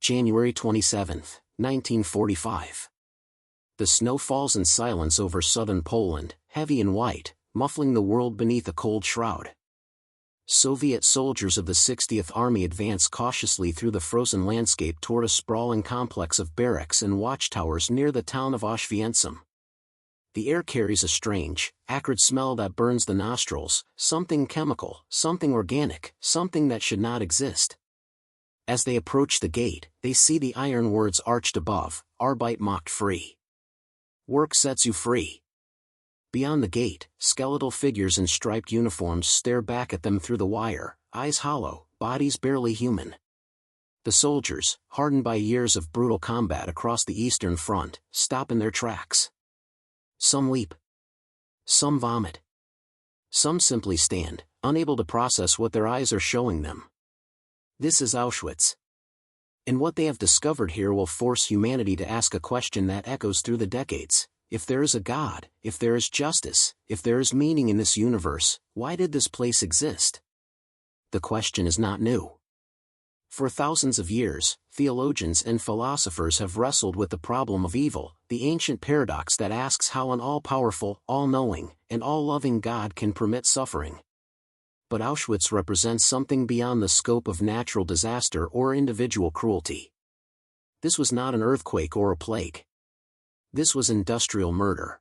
January 27, 1945. The snow falls in silence over southern Poland, heavy and white, muffling the world beneath a cold shroud. Soviet soldiers of the 60th Army advance cautiously through the frozen landscape toward a sprawling complex of barracks and watchtowers near the town of Auschwitz. The air carries a strange, acrid smell that burns the nostrils, something chemical, something organic, something that should not exist. As they approach the gate, they see the iron words arched above, Arbeit macht frei. Work sets you free. Beyond the gate, skeletal figures in striped uniforms stare back at them through the wire, eyes hollow, bodies barely human. The soldiers, hardened by years of brutal combat across the Eastern Front, stop in their tracks. Some weep. Some vomit. Some simply stand, unable to process what their eyes are showing them. This is Auschwitz. And what they have discovered here will force humanity to ask a question that echoes through the decades. If there is a God, if there is justice, if there is meaning in this universe, why did this place exist? The question is not new. For thousands of years, theologians and philosophers have wrestled with the problem of evil, the ancient paradox that asks how an all-powerful, all-knowing, and all-loving God can permit suffering. But Auschwitz represents something beyond the scope of natural disaster or individual cruelty. This was not an earthquake or a plague. This was industrial murder.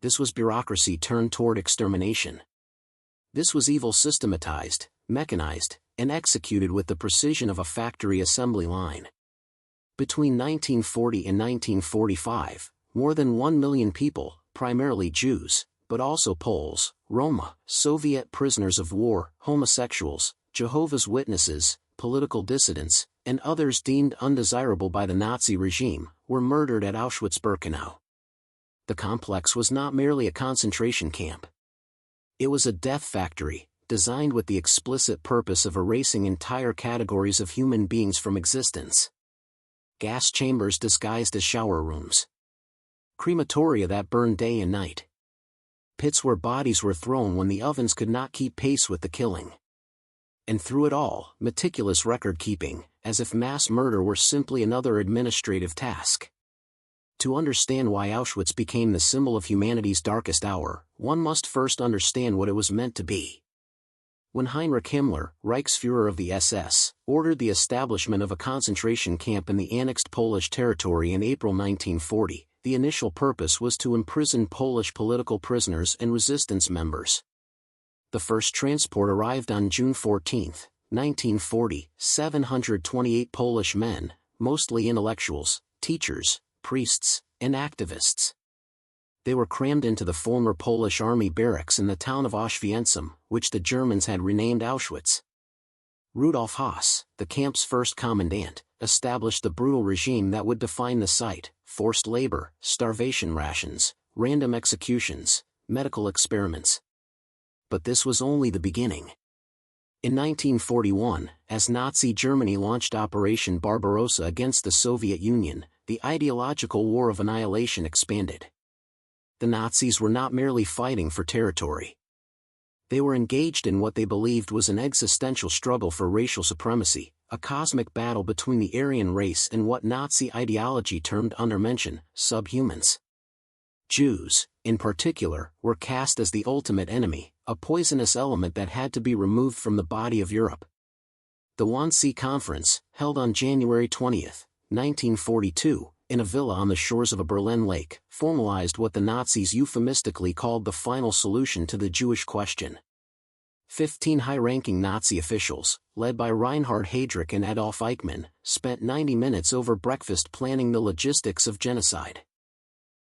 This was bureaucracy turned toward extermination. This was evil systematized, mechanized, and executed with the precision of a factory assembly line. Between 1940 and 1945, more than 1 million people, primarily Jews, but also Poles, Roma, Soviet prisoners of war, homosexuals, Jehovah's Witnesses, political dissidents, and others deemed undesirable by the Nazi regime, were murdered at Auschwitz-Birkenau. The complex was not merely a concentration camp. It was a death factory, designed with the explicit purpose of erasing entire categories of human beings from existence. Gas chambers disguised as shower rooms. Crematoria that burned day and night. Pits where bodies were thrown when the ovens could not keep pace with the killing. And through it all, meticulous record-keeping, as if mass murder were simply another administrative task. To understand why Auschwitz became the symbol of humanity's darkest hour, one must first understand what it was meant to be. When Heinrich Himmler, Reichsfuhrer of the SS, ordered the establishment of a concentration camp in the annexed Polish territory in April 1940, the initial purpose was to imprison Polish political prisoners and resistance members. The first transport arrived on June 14, 1940, 728 Polish men, mostly intellectuals, teachers, priests, and activists. They were crammed into the former Polish army barracks in the town of Auschwitz, which the Germans had renamed Auschwitz. Rudolf Haas, the camp's first commandant, established the brutal regime that would define the site: forced labor, starvation rations, random executions, medical experiments. But this was only the beginning. In 1941, as Nazi Germany launched Operation Barbarossa against the Soviet Union, the ideological war of annihilation expanded. The Nazis were not merely fighting for territory. They were engaged in what they believed was an existential struggle for racial supremacy, a cosmic battle between the Aryan race and what Nazi ideology termed undermenschen, subhumans. Jews, in particular, were cast as the ultimate enemy, a poisonous element that had to be removed from the body of Europe. The Wannsee Conference, held on January 20, 1942, in a villa on the shores of a Berlin lake, formalized what the Nazis euphemistically called the final solution to the Jewish question. 15 high-ranking Nazi officials, led by Reinhard Heydrich and Adolf Eichmann, spent 90 minutes over breakfast planning the logistics of genocide.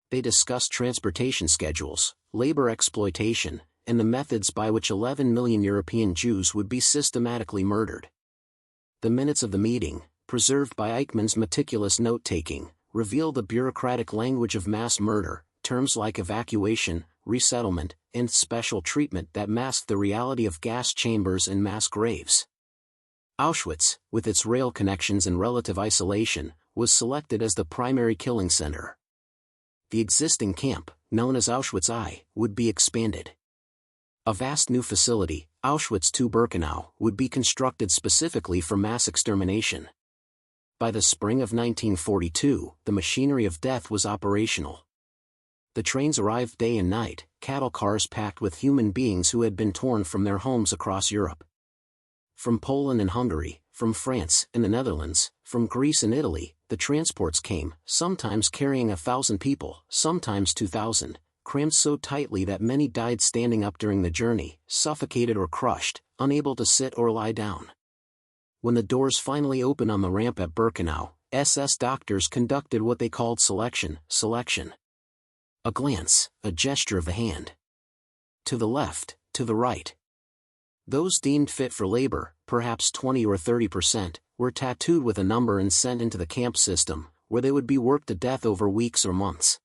They discussed transportation schedules, labor exploitation, and the methods by which 11 million European Jews would be systematically murdered. The minutes of the meeting, preserved by Eichmann's meticulous note-taking, reveal the bureaucratic language of mass murder, terms like evacuation, resettlement, and special treatment that mask the reality of gas chambers and mass graves. Auschwitz, with its rail connections and relative isolation, was selected as the primary killing center. The existing camp, known as Auschwitz I, would be expanded. A vast new facility, Auschwitz II-Birkenau, would be constructed specifically for mass extermination. By the spring of 1942, the machinery of death was operational. The trains arrived day and night, cattle cars packed with human beings who had been torn from their homes across Europe. From Poland and Hungary, from France and the Netherlands, from Greece and Italy, the transports came, sometimes carrying 1,000 people, sometimes 2,000, crammed so tightly that many died standing up during the journey, suffocated or crushed, unable to sit or lie down. When the doors finally opened on the ramp at Birkenau, SS doctors conducted what they called selection. A glance, a gesture of the hand. To the left, to the right. Those deemed fit for labor, perhaps 20 or 30%, were tattooed with a number and sent into the camp system, where they would be worked to death over weeks or months.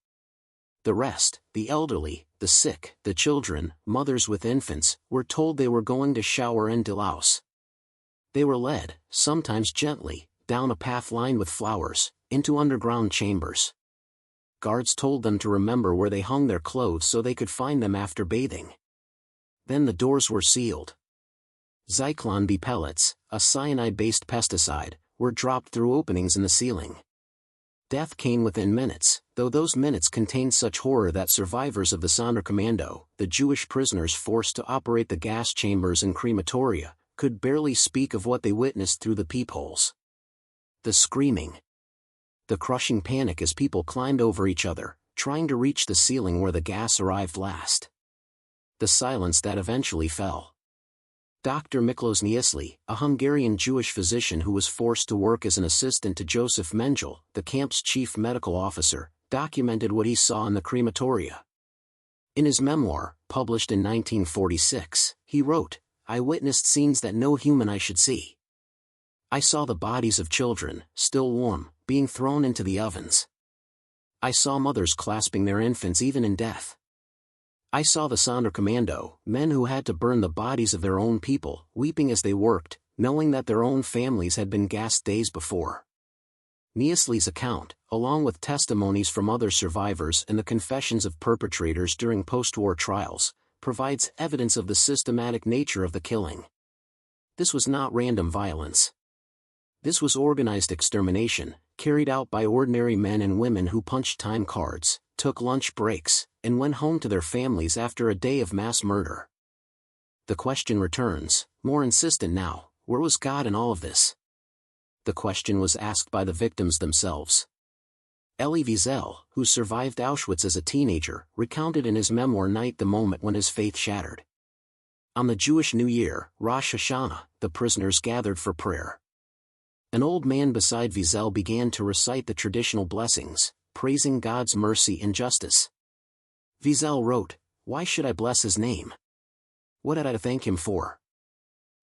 The rest, the elderly, the sick, the children, mothers with infants, were told they were going to shower in Delouse. They were led, sometimes gently, down a path lined with flowers, into underground chambers. Guards told them to remember where they hung their clothes so they could find them after bathing. Then the doors were sealed. Zyklon B pellets, a cyanide-based pesticide, were dropped through openings in the ceiling. Death came within minutes, though those minutes contained such horror that survivors of the Sonderkommando, the Jewish prisoners forced to operate the gas chambers and crematoria, could barely speak of what they witnessed through the peepholes. The screaming. The crushing panic as people climbed over each other, trying to reach the ceiling where the gas arrived last. The silence that eventually fell. Dr. Miklós Niesli, a Hungarian Jewish physician who was forced to work as an assistant to Joseph Mengele, the camp's chief medical officer, documented what he saw in the crematoria. In his memoir, published in 1946, he wrote, "I witnessed scenes that no human eye should see. I saw the bodies of children, still warm, being thrown into the ovens. I saw mothers clasping their infants even in death. I saw the Sonderkommando, men who had to burn the bodies of their own people, weeping as they worked, knowing that their own families had been gassed days before." Niesli's account, along with testimonies from other survivors and the confessions of perpetrators during post-war trials, provides evidence of the systematic nature of the killing. This was not random violence. This was organized extermination, carried out by ordinary men and women who punched time cards, took lunch breaks, and went home to their families after a day of mass murder. The question returns, more insistent now, where was God in all of this? The question was asked by the victims themselves. Elie Wiesel, who survived Auschwitz as a teenager, recounted in his memoir Night the moment when his faith shattered. On the Jewish New Year, Rosh Hashanah, the prisoners gathered for prayer. An old man beside Wiesel began to recite the traditional blessings, praising God's mercy and justice. Wiesel wrote, "Why should I bless his name? What had I to thank him for?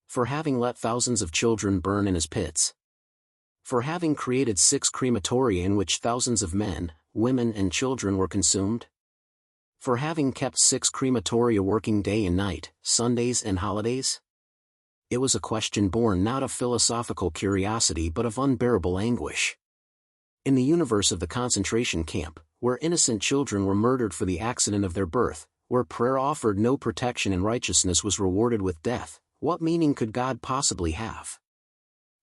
For having let thousands of children burn in his pits. For having created 6 crematoria in which thousands of men, women and children were consumed? For having kept 6 crematoria working day and night, Sundays and holidays?" It was a question born not of philosophical curiosity but of unbearable anguish. In the universe of the concentration camp, where innocent children were murdered for the accident of their birth, where prayer offered no protection and righteousness was rewarded with death, what meaning could God possibly have?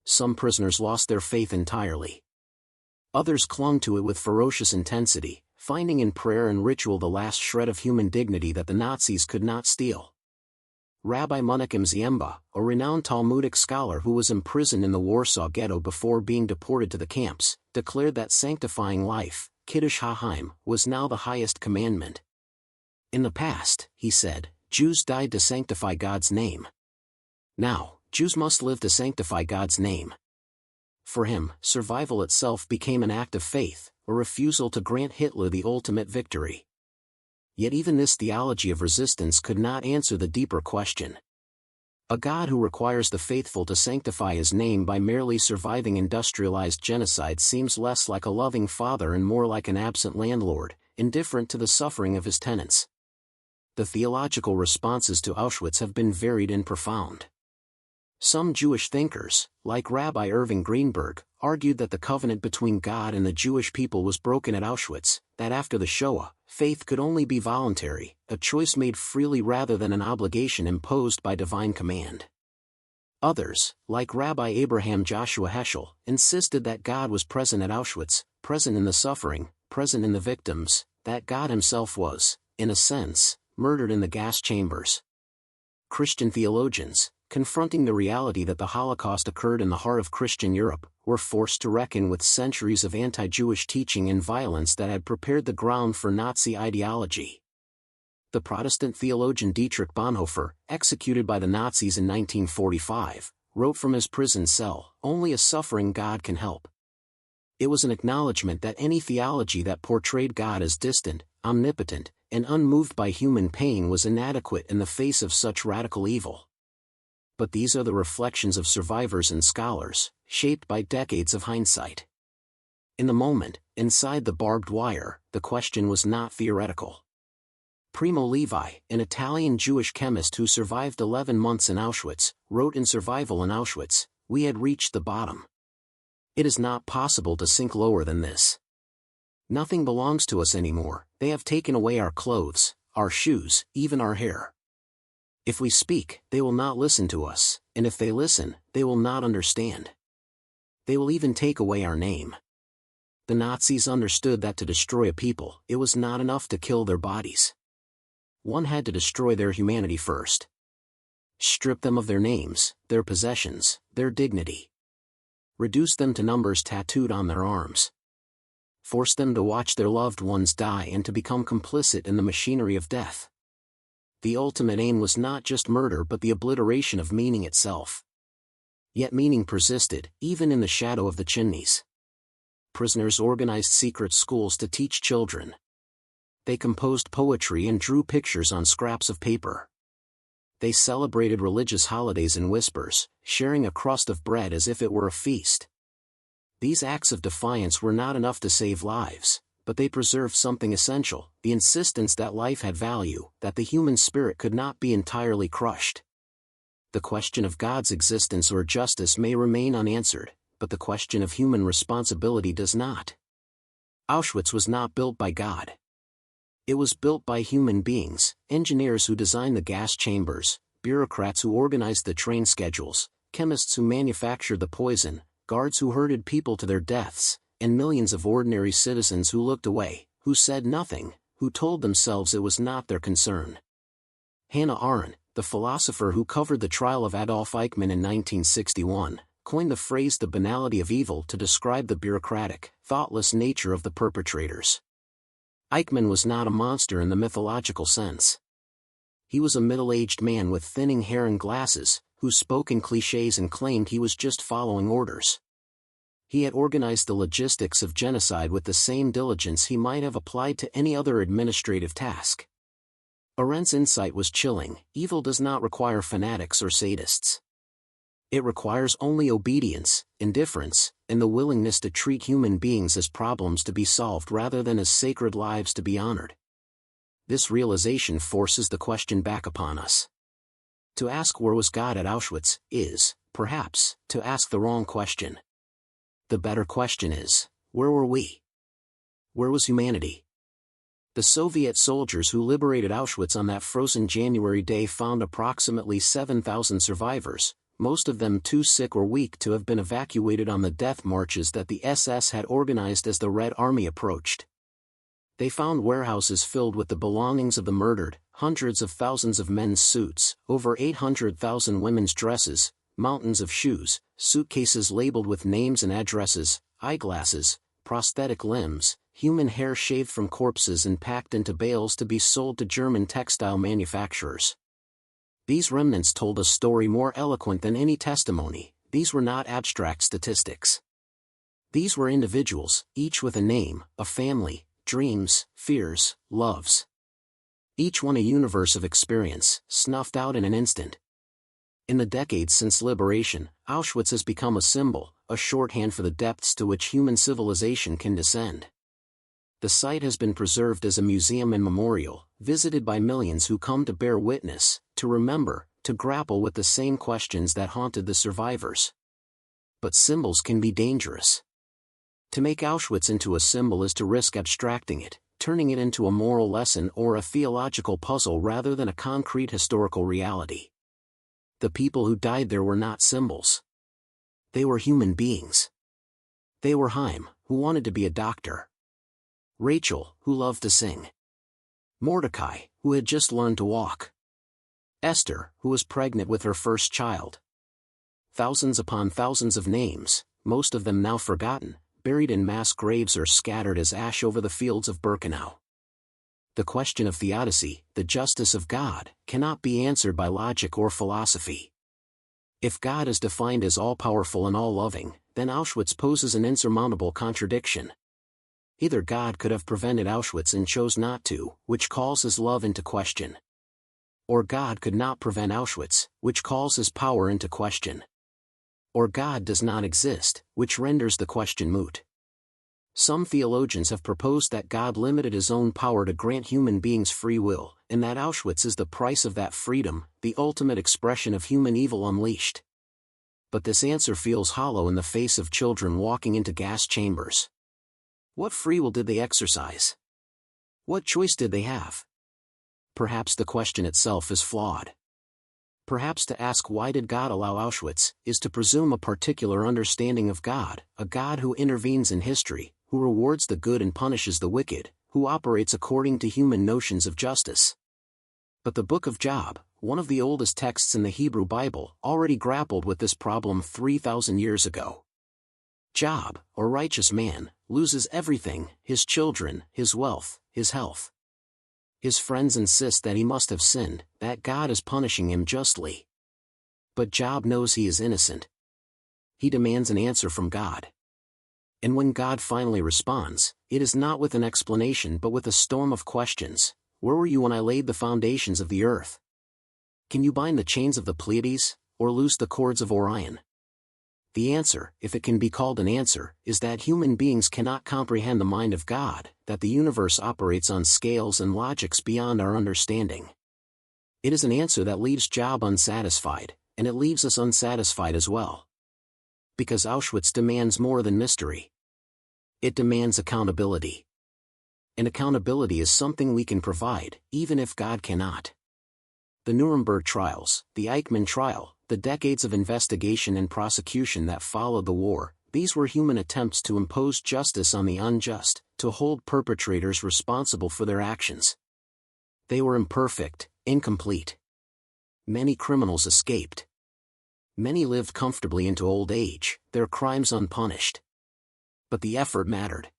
Some prisoners lost their faith entirely. Others clung to it with ferocious intensity, finding in prayer and ritual the last shred of human dignity that the Nazis could not steal. Rabbi Menachem Ziemba, a renowned Talmudic scholar who was imprisoned in the Warsaw Ghetto before being deported to the camps, declared that sanctifying life, Kiddush HaHaim, was now the highest commandment. In the past, he said, Jews died to sanctify God's name. Now, Jews must live to sanctify God's name. For him, survival itself became an act of faith, a refusal to grant Hitler the ultimate victory. Yet even this theology of resistance could not answer the deeper question. A God who requires the faithful to sanctify his name by merely surviving industrialized genocide seems less like a loving father and more like an absent landlord, indifferent to the suffering of his tenants. The theological responses to Auschwitz have been varied and profound. Some Jewish thinkers, like Rabbi Irving Greenberg, argued that the covenant between God and the Jewish people was broken at Auschwitz, that after the Shoah, faith could only be voluntary, a choice made freely rather than an obligation imposed by divine command. Others, like Rabbi Abraham Joshua Heschel, insisted that God was present at Auschwitz, present in the suffering, present in the victims, that God himself was, in a sense, murdered in the gas chambers. Christian theologians, confronting the reality that the Holocaust occurred in the heart of Christian Europe, were forced to reckon with centuries of anti-Jewish teaching and violence that had prepared the ground for Nazi ideology. The Protestant theologian Dietrich Bonhoeffer, executed by the Nazis in 1945, wrote from his prison cell, "Only a suffering God can help." It was an acknowledgement that any theology that portrayed God as distant, omnipotent, and unmoved by human pain was inadequate in the face of such radical evil. But these are the reflections of survivors and scholars, shaped by decades of hindsight. In the moment, inside the barbed wire, the question was not theoretical. Primo Levi, an Italian Jewish chemist who survived 11 months in Auschwitz, wrote in Survival in Auschwitz, "We had reached the bottom. It is not possible to sink lower than this. Nothing belongs to us anymore. They have taken away our clothes, our shoes, even our hair. If we speak, they will not listen to us, and if they listen, they will not understand. They will even take away our name." The Nazis understood that to destroy a people, it was not enough to kill their bodies. One had to destroy their humanity first. Strip them of their names, their possessions, their dignity. Reduce them to numbers tattooed on their arms. Force them to watch their loved ones die and to become complicit in the machinery of death. The ultimate aim was not just murder but the obliteration of meaning itself. Yet meaning persisted, even in the shadow of the chimneys. Prisoners organized secret schools to teach children. They composed poetry and drew pictures on scraps of paper. They celebrated religious holidays in whispers, sharing a crust of bread as if it were a feast. These acts of defiance were not enough to save lives, but they preserved something essential, the insistence that life had value, that the human spirit could not be entirely crushed. The question of God's existence or justice may remain unanswered, but the question of human responsibility does not. Auschwitz was not built by God. It was built by human beings, engineers who designed the gas chambers, bureaucrats who organized the train schedules, chemists who manufactured the poison, guards who herded people to their deaths, and millions of ordinary citizens who looked away, who said nothing, who told themselves it was not their concern. Hannah Arendt, the philosopher who covered the trial of Adolf Eichmann in 1961, coined the phrase "the banality of evil" to describe the bureaucratic, thoughtless nature of the perpetrators. Eichmann was not a monster in the mythological sense. He was a middle-aged man with thinning hair and glasses, who spoke in clichés and claimed he was just following orders. He had organized the logistics of genocide with the same diligence he might have applied to any other administrative task. Arendt's insight was chilling: evil does not require fanatics or sadists. It requires only obedience, indifference, and the willingness to treat human beings as problems to be solved rather than as sacred lives to be honored. This realization forces the question back upon us. To ask where was God at Auschwitz is, perhaps, to ask the wrong question. The better question is, where were we? Where was humanity? The Soviet soldiers who liberated Auschwitz on that frozen January day found approximately 7,000 survivors, most of them too sick or weak to have been evacuated on the death marches that the SS had organized as the Red Army approached. They found warehouses filled with the belongings of the murdered, hundreds of thousands of men's suits, over 800,000 women's dresses, mountains of shoes, suitcases labeled with names and addresses, eyeglasses, prosthetic limbs, human hair shaved from corpses and packed into bales to be sold to German textile manufacturers. These remnants told a story more eloquent than any testimony. These were not abstract statistics. These were individuals, each with a name, a family, dreams, fears, loves. Each one a universe of experience, snuffed out in an instant. In the decades since liberation, Auschwitz has become a symbol, a shorthand for the depths to which human civilization can descend. The site has been preserved as a museum and memorial, visited by millions who come to bear witness, to remember, to grapple with the same questions that haunted the survivors. But symbols can be dangerous. To make Auschwitz into a symbol is to risk abstracting it, turning it into a moral lesson or a theological puzzle rather than a concrete historical reality. The people who died there were not symbols. They were human beings. They were Chaim, who wanted to be a doctor. Rachel, who loved to sing. Mordecai, who had just learned to walk. Esther, who was pregnant with her first child. Thousands upon thousands of names, most of them now forgotten, buried in mass graves or scattered as ash over the fields of Birkenau. The question of theodicy, the justice of God, cannot be answered by logic or philosophy. If God is defined as all-powerful and all-loving, then Auschwitz poses an insurmountable contradiction. Either God could have prevented Auschwitz and chose not to, which calls his love into question. Or God could not prevent Auschwitz, which calls his power into question. Or God does not exist, which renders the question moot. Some theologians have proposed that God limited his own power to grant human beings free will, and that Auschwitz is the price of that freedom, the ultimate expression of human evil unleashed. But this answer feels hollow in the face of children walking into gas chambers. What free will did they exercise? What choice did they have? Perhaps the question itself is flawed. Perhaps to ask why did God allow Auschwitz, is to presume a particular understanding of God, a God who intervenes in history, who rewards the good and punishes the wicked, who operates according to human notions of justice. But the book of Job, one of the oldest texts in the Hebrew Bible, already grappled with this problem 3,000 years ago. Job, a righteous man, loses everything, his children, his wealth, his health. His friends insist that he must have sinned, that God is punishing him justly. But Job knows he is innocent. He demands an answer from God. And when God finally responds, it is not with an explanation but with a storm of questions. Where were you when I laid the foundations of the earth? Can you bind the chains of the Pleiades, or loose the cords of Orion? The answer, if it can be called an answer, is that human beings cannot comprehend the mind of God, that the universe operates on scales and logics beyond our understanding. It is an answer that leaves Job unsatisfied, and it leaves us unsatisfied as well. Because Auschwitz demands more than mystery. It demands accountability. And accountability is something we can provide, even if God cannot. The Nuremberg trials, the Eichmann trial, the decades of investigation and prosecution that followed the war, these were human attempts to impose justice on the unjust, to hold perpetrators responsible for their actions. They were imperfect, incomplete. Many criminals escaped. Many lived comfortably into old age, their crimes unpunished. But the effort mattered.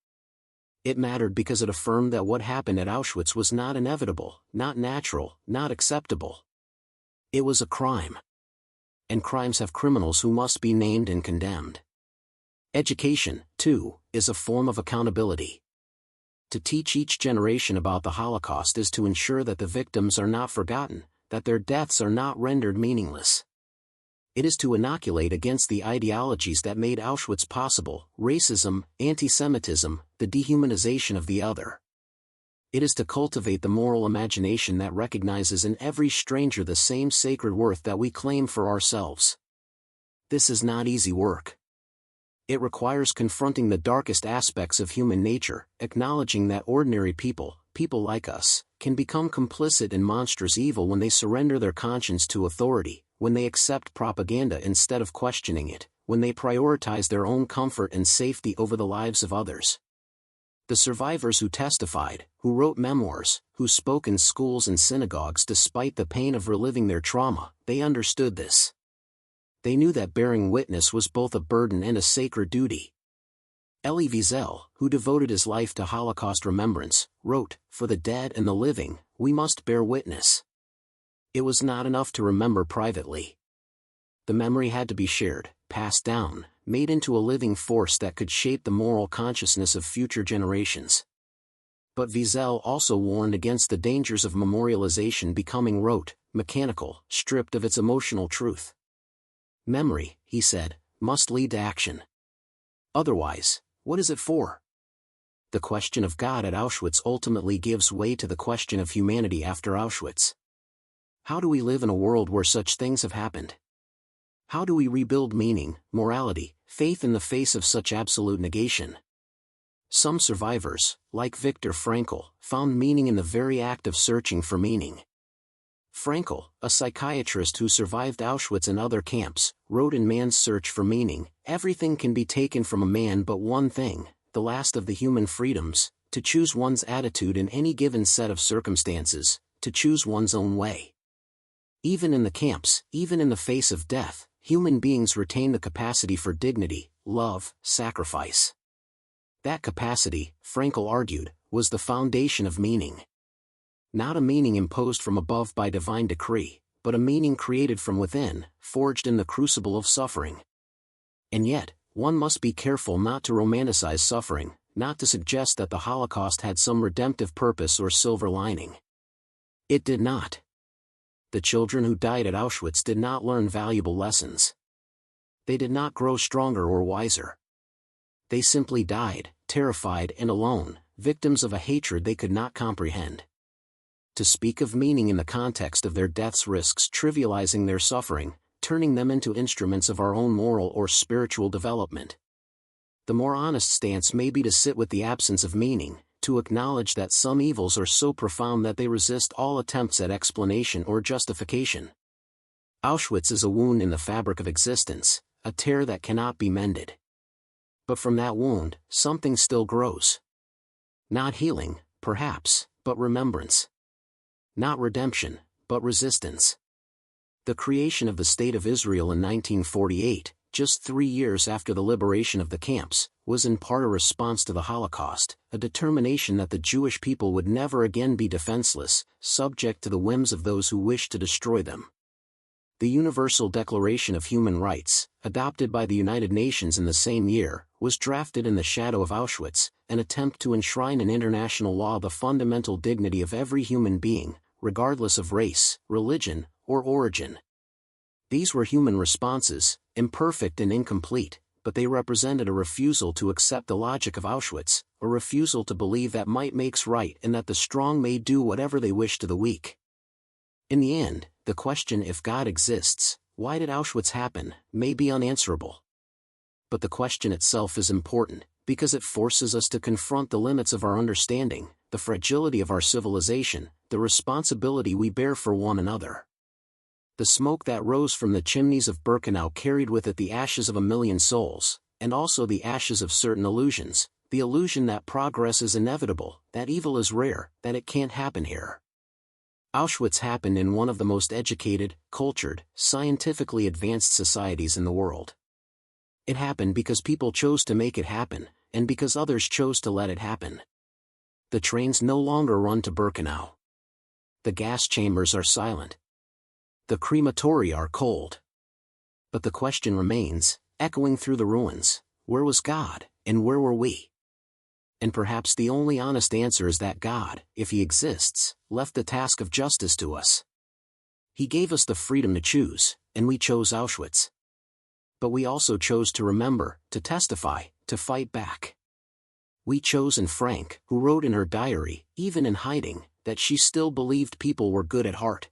It mattered because it affirmed that what happened at Auschwitz was not inevitable, not natural, not acceptable. It was a crime. And crimes have criminals who must be named and condemned. Education, too, is a form of accountability. To teach each generation about the Holocaust is to ensure that the victims are not forgotten, that their deaths are not rendered meaningless. It is to inoculate against the ideologies that made Auschwitz possible, racism, anti-Semitism, the dehumanization of the other. It is to cultivate the moral imagination that recognizes in every stranger the same sacred worth that we claim for ourselves. This is not easy work. It requires confronting the darkest aspects of human nature, acknowledging that ordinary people, people like us, can become complicit in monstrous evil when they surrender their conscience to authority, when they accept propaganda instead of questioning it, when they prioritize their own comfort and safety over the lives of others. The survivors who testified, who wrote memoirs, who spoke in schools and synagogues despite the pain of reliving their trauma, they understood this. They knew that bearing witness was both a burden and a sacred duty. Elie Wiesel, who devoted his life to Holocaust remembrance, wrote, "For the dead and the living, we must bear witness." It was not enough to remember privately. The memory had to be shared, passed down, made into a living force that could shape the moral consciousness of future generations. But Wiesel also warned against the dangers of memorialization becoming rote, mechanical, stripped of its emotional truth. Memory, he said, must lead to action. Otherwise, what is it for? The question of God at Auschwitz ultimately gives way to the question of humanity after Auschwitz. How do we live in a world where such things have happened? How do we rebuild meaning, morality, faith in the face of such absolute negation? Some survivors, like Viktor Frankl, found meaning in the very act of searching for meaning. Frankl, a psychiatrist who survived Auschwitz and other camps, wrote in Man's Search for Meaning, "Everything can be taken from a man but one thing, the last of the human freedoms, to choose one's attitude in any given set of circumstances, to choose one's own way." Even in the camps, even in the face of death, human beings retain the capacity for dignity, love, sacrifice. That capacity, Frankl argued, was the foundation of meaning. Not a meaning imposed from above by divine decree, but a meaning created from within, forged in the crucible of suffering. And yet, one must be careful not to romanticize suffering, not to suggest that the Holocaust had some redemptive purpose or silver lining. It did not. The children who died at Auschwitz did not learn valuable lessons. They did not grow stronger or wiser. They simply died, terrified and alone, victims of a hatred they could not comprehend. To speak of meaning in the context of their deaths risks trivializing their suffering, turning them into instruments of our own moral or spiritual development. The more honest stance may be to sit with the absence of meaning, to acknowledge that some evils are so profound that they resist all attempts at explanation or justification. Auschwitz is a wound in the fabric of existence, a tear that cannot be mended. But from that wound, something still grows. Not healing, perhaps, but remembrance. Not redemption, but resistance. The creation of the State of Israel in 1948, just 3 years after the liberation of the camps, was in part a response to the Holocaust, a determination that the Jewish people would never again be defenseless, subject to the whims of those who wished to destroy them. The Universal Declaration of Human Rights, adopted by the United Nations in the same year, was drafted in the shadow of Auschwitz, an attempt to enshrine in international law the fundamental dignity of every human being, regardless of race, religion, or origin. These were human responses, imperfect and incomplete, but they represented a refusal to accept the logic of Auschwitz, a refusal to believe that might makes right and that the strong may do whatever they wish to the weak. In the end, the question if God exists, why did Auschwitz happen, may be unanswerable. But the question itself is important, because it forces us to confront the limits of our understanding, the fragility of our civilization, the responsibility we bear for one another. The smoke that rose from the chimneys of Birkenau carried with it the ashes of a million souls, and also the ashes of certain illusions, the illusion that progress is inevitable, that evil is rare, that it can't happen here. Auschwitz happened in one of the most educated, cultured, scientifically advanced societies in the world. It happened because people chose to make it happen, and because others chose to let it happen. The trains no longer run to Birkenau. The gas chambers are silent. The crematoria are cold. But the question remains, echoing through the ruins, where was God, and where were we? And perhaps the only honest answer is that God, if He exists, left the task of justice to us. He gave us the freedom to choose, and we chose Auschwitz. But we also chose to remember, to testify, to fight back. We chose Anne Frank, who wrote in her diary, even in hiding, that she still believed people were good at heart.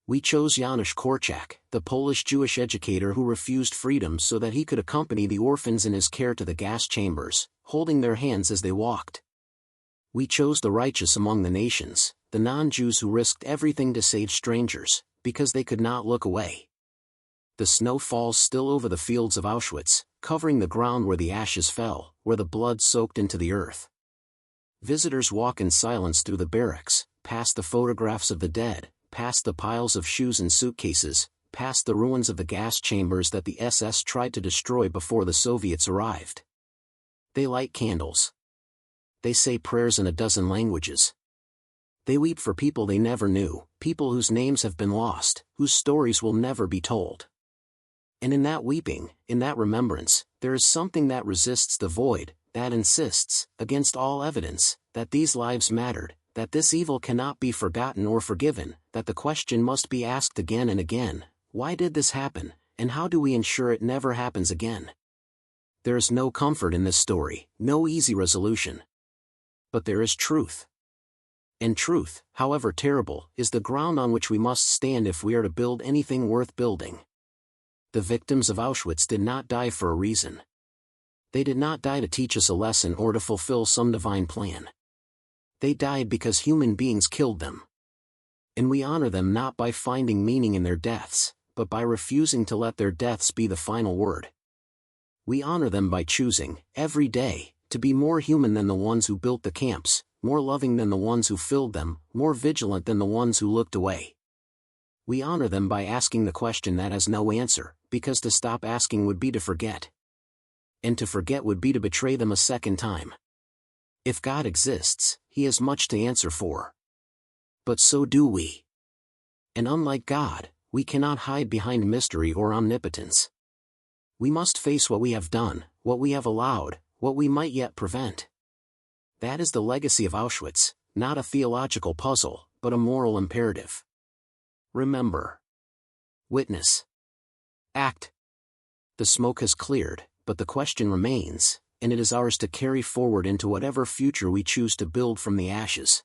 We chose Janusz Korczak, the Polish Jewish educator who refused freedom so that he could accompany the orphans in his care to the gas chambers, holding their hands as they walked. We chose the righteous among the nations, the non-Jews who risked everything to save strangers, because they could not look away. The snow falls still over the fields of Auschwitz, covering the ground where the ashes fell, where the blood soaked into the earth. Visitors walk in silence through the barracks, past the photographs of the dead, past the piles of shoes and suitcases, past the ruins of the gas chambers that the SS tried to destroy before the Soviets arrived. They light candles. They say prayers in a dozen languages. They weep for people they never knew, people whose names have been lost, whose stories will never be told. And in that weeping, in that remembrance, there is something that resists the void, that insists, against all evidence, that these lives mattered, that this evil cannot be forgotten or forgiven, that the question must be asked again and again, why did this happen, and how do we ensure it never happens again? There is no comfort in this story, no easy resolution. But there is truth. And truth, however terrible, is the ground on which we must stand if we are to build anything worth building. The victims of Auschwitz did not die for a reason. They did not die to teach us a lesson or to fulfill some divine plan. They died because human beings killed them. And we honor them not by finding meaning in their deaths, but by refusing to let their deaths be the final word. We honor them by choosing, every day, to be more human than the ones who built the camps, more loving than the ones who filled them, more vigilant than the ones who looked away. We honor them by asking the question that has no answer, because to stop asking would be to forget. And to forget would be to betray them a second time. If God exists, He has much to answer for. But so do we. And unlike God, we cannot hide behind mystery or omnipotence. We must face what we have done, what we have allowed, what we might yet prevent. That is the legacy of Auschwitz, not a theological puzzle, but a moral imperative. Remember. Witness. Act. The smoke has cleared, but the question remains, and it is ours to carry forward into whatever future we choose to build from the ashes.